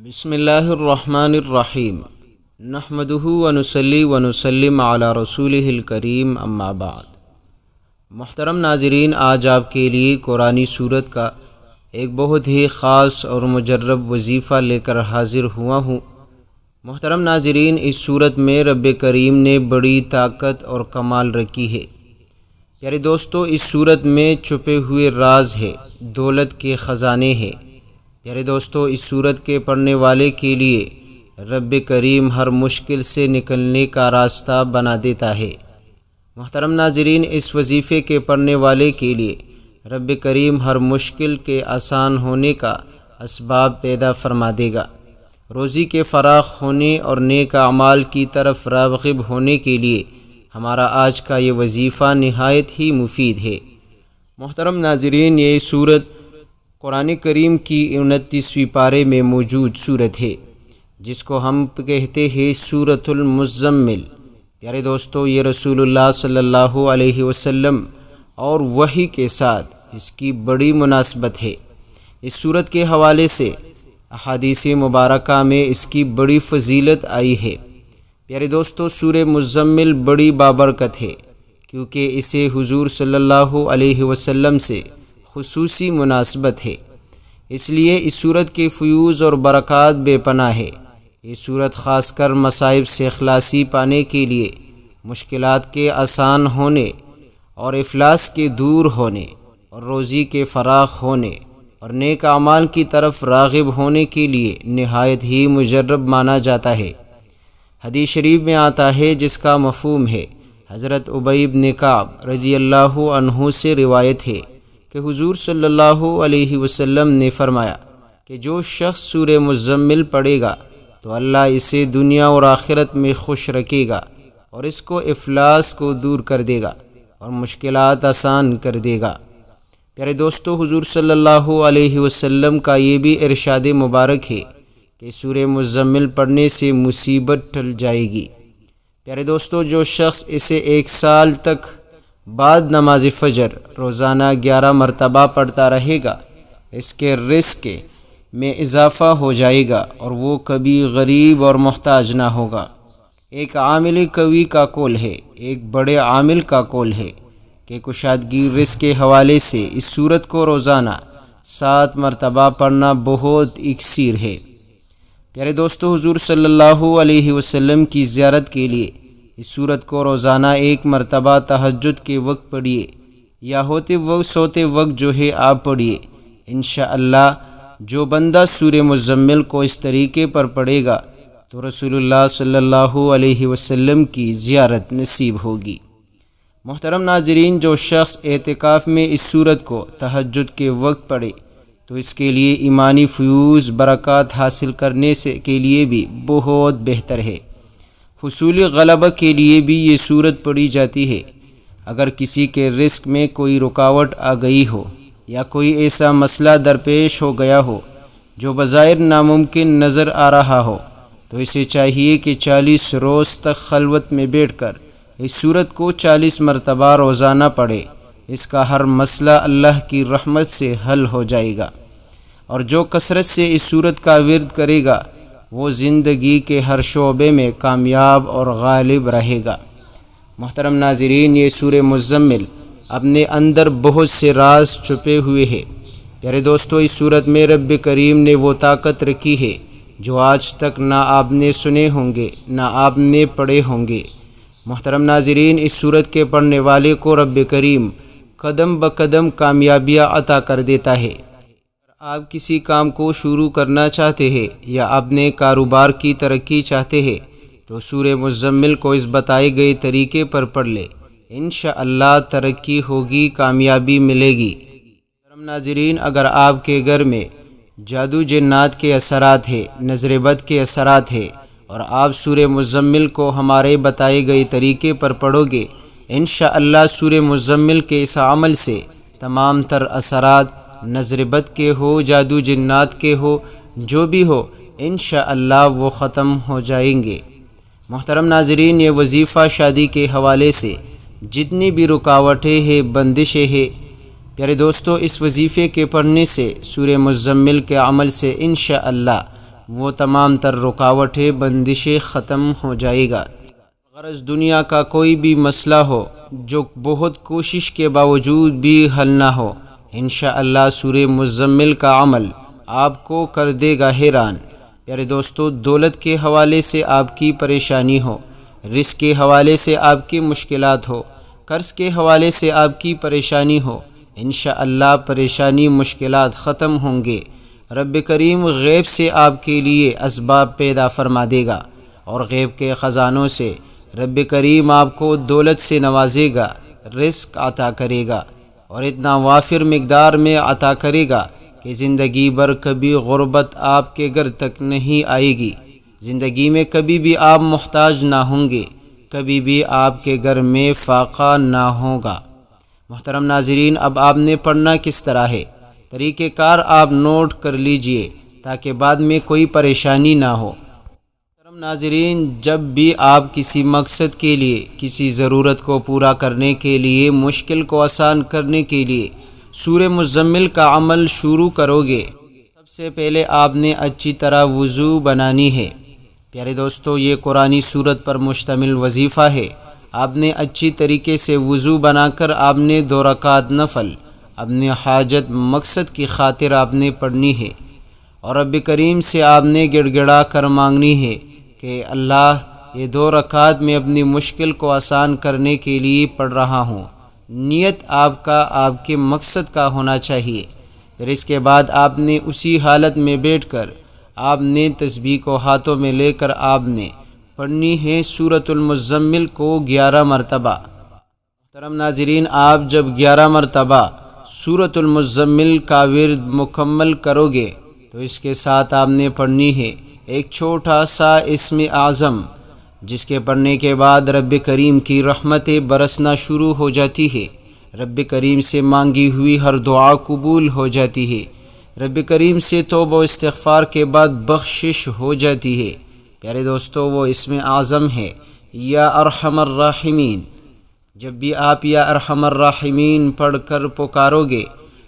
بسم اللہ الرحمن الرحیم نحمدہ ونصلی ونسلم علی رسولہ الکریم اما بعد۔ محترم ناظرین، آج آپ کے لیے قرآنی سورت کا ایک بہت ہی خاص اور مجرب وظیفہ لے کر حاضر ہوا ہوں۔ محترم ناظرین، اس سورت میں رب کریم نے بڑی طاقت اور کمال رکھی ہے۔ پیارے دوستو، اس سورت میں چھپے ہوئے راز ہے، دولت کے خزانے ہیں۔ پیارے دوستو، اس سورت کے پڑھنے والے کے لیے رب کریم ہر مشکل سے نکلنے کا راستہ بنا دیتا ہے۔ محترم ناظرین، اس وظیفے کے پڑھنے والے کے لیے رب کریم ہر مشکل کے آسان ہونے کا اسباب پیدا فرما دے گا۔ روزی کے فراخ ہونے اور نیک اعمال کی طرف راغب ہونے کے لیے ہمارا آج کا یہ وظیفہ نہایت ہی مفید ہے۔ محترم ناظرین، یہ سورت قرآن کریم کی 29ویں پارے میں موجود سورت ہے، جس کو ہم کہتے ہیں سورۃ المزمل۔ پیارے دوستو، یہ رسول اللہ صلی اللہ علیہ وسلم اور وحی کے ساتھ اس کی بڑی مناسبت ہے۔ اس سورت کے حوالے سے احادیث مبارکہ میں اس کی بڑی فضیلت آئی ہے۔ پیارے دوستو، سورہ مزمل بڑی بابرکت ہے، کیونکہ اسے حضور صلی اللہ علیہ وسلم سے خصوصی مناسبت ہے، اس لیے اس سورت کے فیوز اور برکات بے پناہ ہے۔ یہ سورت خاص کر مصائب سے خلاصی پانے کے لیے، مشکلات کے آسان ہونے اور افلاس کے دور ہونے اور روزی کے فراخ ہونے اور نیک اعمال کی طرف راغب ہونے کے لیے نہایت ہی مجرب مانا جاتا ہے۔ حدیث شریف میں آتا ہے، جس کا مفہوم ہے، حضرت ابی بن کعب رضی اللہ عنہ سے روایت ہے کہ حضور صلی اللہ علیہ وسلم نے فرمایا کہ جو شخص سورہ مزمل پڑھے گا تو اللہ اسے دنیا اور آخرت میں خوش رکھے گا اور اس کو افلاس کو دور کر دے گا اور مشکلات آسان کر دے گا۔ پیارے دوستو، حضور صلی اللہ علیہ وسلم کا یہ بھی ارشاد مبارک ہے کہ سورہ مزمل پڑھنے سے مصیبت ٹل جائے گی۔ پیارے دوستو، جو شخص اسے 1 سال تک بعد نماز فجر روزانہ 11 مرتبہ پڑھتا رہے گا، اس کے رزق میں اضافہ ہو جائے گا اور وہ کبھی غریب اور محتاج نہ ہوگا۔ ایک عامل قوی کا قول ہے، ایک بڑے عامل کا قول ہے کہ کشادگی رزق کے حوالے سے اس سورت کو روزانہ 7 مرتبہ پڑھنا بہت اکثیر ہے۔ پیارے دوستو، حضور صلی اللہ علیہ وسلم کی زیارت کے لیے اس سورت کو روزانہ 1 مرتبہ تہجد کے وقت پڑھیے، یا ہوتے وقت سوتے وقت جو ہے آپ پڑھیے۔ انشاءاللہ جو بندہ سورہ مزمل کو اس طریقے پر پڑھے گا تو رسول اللہ صلی اللہ علیہ وسلم کی زیارت نصیب ہوگی۔ محترم ناظرین، جو شخص اعتکاف میں اس سورت کو تہجد کے وقت پڑھے تو اس کے لیے ایمانی فیوز برکات حاصل کرنے کے لیے بھی بہت بہتر ہے۔ حصول غلبہ کے لیے بھی یہ سورت پڑھی جاتی ہے۔ اگر کسی کے رزق میں کوئی رکاوٹ آ گئی ہو یا کوئی ایسا مسئلہ درپیش ہو گیا ہو جو بظاہر ناممکن نظر آ رہا ہو، تو اسے چاہیے کہ 40 روز تک خلوت میں بیٹھ کر اس سورت کو 40 مرتبہ روزانہ پڑھے۔ اس کا ہر مسئلہ اللہ کی رحمت سے حل ہو جائے گا، اور جو کثرت سے اس سورت کا ورد کرے گا وہ زندگی کے ہر شعبے میں کامیاب اور غالب رہے گا۔ محترم ناظرین، یہ سورہ مزمل اپنے اندر بہت سے راز چھپے ہوئے ہیں۔ پیارے دوستو، اس سورت میں رب کریم نے وہ طاقت رکھی ہے جو آج تک نہ آپ نے سنے ہوں گے نہ آپ نے پڑھے ہوں گے۔ محترم ناظرین، اس سورت کے پڑھنے والے کو رب کریم قدم بقدم کامیابیاں عطا کر دیتا ہے۔ آپ کسی کام کو شروع کرنا چاہتے ہیں یا اپنے کاروبار کی ترقی چاہتے ہیں تو سورہ مزمل کو اس بتائے گئے طریقے پر پڑھ لے، انشاءاللہ ترقی ہوگی، کامیابی ملے گی۔ محترم ناظرین، اگر آپ کے گھر میں جادو جنات کے اثرات ہیں، نظر بد کے اثرات ہیں، اور آپ سورہ مزمل کو ہمارے بتائے گئے طریقے پر پڑھو گے، انشاءاللہ سورہ مزمل کے اس عمل سے تمام تر اثرات، نظر بد کے ہو، جادو جنات کے ہو، جو بھی ہو، انشاءاللہ وہ ختم ہو جائیں گے۔ محترم ناظرین، یہ وظیفہ شادی کے حوالے سے جتنی بھی رکاوٹیں ہیں، بندشیں ہیں، پیارے دوستو، اس وظیفے کے پڑھنے سے، سورہ مزمل کے عمل سے انشاءاللہ وہ تمام تر رکاوٹیں بندشیں ختم ہو جائے گا۔ غرض دنیا کا کوئی بھی مسئلہ ہو جو بہت کوشش کے باوجود بھی حل نہ ہو، انشاءاللہ سورہ مزمل کا عمل آپ کو کر دے گا حیران۔ پیارے دوستو، دولت کے حوالے سے آپ کی پریشانی ہو، رزق کے حوالے سے آپ کی مشکلات ہو، قرض کے حوالے سے آپ کی پریشانی ہو، انشاءاللہ پریشانی مشکلات ختم ہوں گے۔ رب کریم غیب سے آپ کے لیے اسباب پیدا فرما دے گا، اور غیب کے خزانوں سے رب کریم آپ کو دولت سے نوازے گا، رزق عطا کرے گا، اور اتنا وافر مقدار میں عطا کرے گا کہ زندگی بھر کبھی غربت آپ کے گھر تک نہیں آئے گی، زندگی میں کبھی بھی آپ محتاج نہ ہوں گے، کبھی بھی آپ کے گھر میں فاقہ نہ ہوگا۔ محترم ناظرین، اب آپ نے پڑھنا کس طرح ہے، طریقہ کار آپ نوٹ کر لیجئے تاکہ بعد میں کوئی پریشانی نہ ہو۔ محترم ناظرین، جب بھی آپ کسی مقصد کے لیے، کسی ضرورت کو پورا کرنے کے لیے، مشکل کو آسان کرنے کے لیے سورہ مزمل کا عمل شروع کرو گے، سب سے پہلے آپ نے اچھی طرح وضو بنانی ہے۔ پیارے دوستو، یہ قرآنی سورت پر مشتمل وظیفہ ہے۔ آپ نے اچھی طریقے سے وضو بنا کر آپ نے 2 رکعت نفل اپنی حاجت مقصد کی خاطر آپ نے پڑھنی ہے، اور رب کریم سے آپ نے گڑ گڑا کر مانگنی ہے کہ اللہ، یہ 2 رکعت میں اپنی مشکل کو آسان کرنے کے لیے پڑھ رہا ہوں۔ نیت آپ کا آپ کے مقصد کا ہونا چاہیے۔ پھر اس کے بعد آپ نے اسی حالت میں بیٹھ کر آپ نے تسبیح کو ہاتھوں میں لے کر آپ نے پڑھنی ہے سورۃ المزمل کو 11 مرتبہ۔ محترم ناظرین، آپ جب 11 مرتبہ سورۃ المزمل کا ورد مکمل کرو گے تو اس کے ساتھ آپ نے پڑھنی ہے ایک چھوٹا سا اسم اعظم، جس کے پڑھنے کے بعد رب کریم کی رحمتیں برسنا شروع ہو جاتی ہے، رب کریم سے مانگی ہوئی ہر دعا قبول ہو جاتی ہے، رب کریم سے توبہ و استغفار کے بعد بخشش ہو جاتی ہے۔ پیارے دوستو، وہ اسم اعظم ہے یا ارحم الراحمین۔ جب بھی آپ یا ارحم الراحمین پڑھ کر پکارو گے،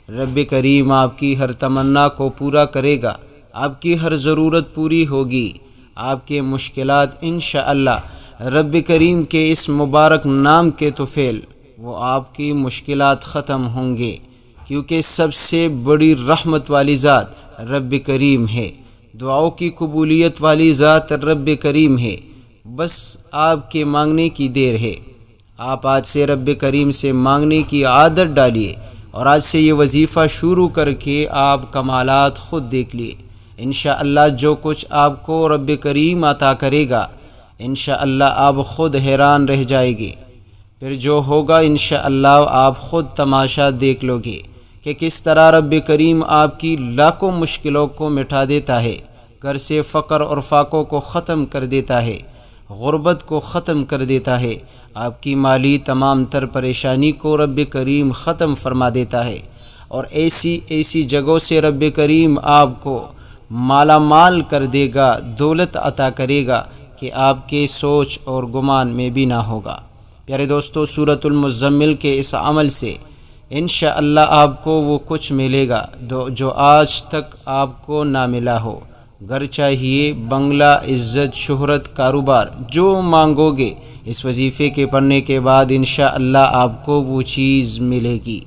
رب کریم آپ کی ہر تمنا کو پورا کرے گا، آپ کی ہر ضرورت پوری ہوگی، آپ کے مشکلات انشاءاللہ رب کریم کے اس مبارک نام کے طفیل وہ آپ کی مشکلات ختم ہوں گے، کیونکہ سب سے بڑی رحمت والی ذات رب کریم ہے، دعاؤں کی قبولیت والی ذات رب کریم ہے۔ بس آپ کے مانگنے کی دیر ہے۔ آپ آج سے رب کریم سے مانگنے کی عادت ڈالیے، اور آج سے یہ وظیفہ شروع کر کے آپ کمالات خود دیکھ لیے۔ انشاءاللہ جو کچھ آپ کو رب کریم عطا کرے گا، انشاءاللہ آپ خود حیران رہ جائے گے۔ پھر جو ہوگا انشاءاللہ آپ خود تماشا دیکھ لو گے کہ کس طرح رب کریم آپ کی لاکھوں مشکلوں کو مٹا دیتا ہے، گھر سے فقر اور فاقوں کو ختم کر دیتا ہے، غربت کو ختم کر دیتا ہے، آپ کی مالی تمام تر پریشانی کو رب کریم ختم فرما دیتا ہے، اور ایسی جگہوں سے رب کریم آپ کو مالا مال کر دے گا، دولت عطا کرے گا کہ آپ کے سوچ اور گمان میں بھی نہ ہوگا۔ پیارے دوستو، سورۃ المزمل کے اس عمل سے انشاءاللہ آپ کو وہ کچھ ملے گا جو آج تک آپ کو نہ ملا ہو۔ گھر چاہیے، بنگلہ، عزت، شہرت، کاروبار، جو مانگو گے اس وظیفے کے پڑھنے کے بعد انشاءاللہ آپ کو وہ چیز ملے گی۔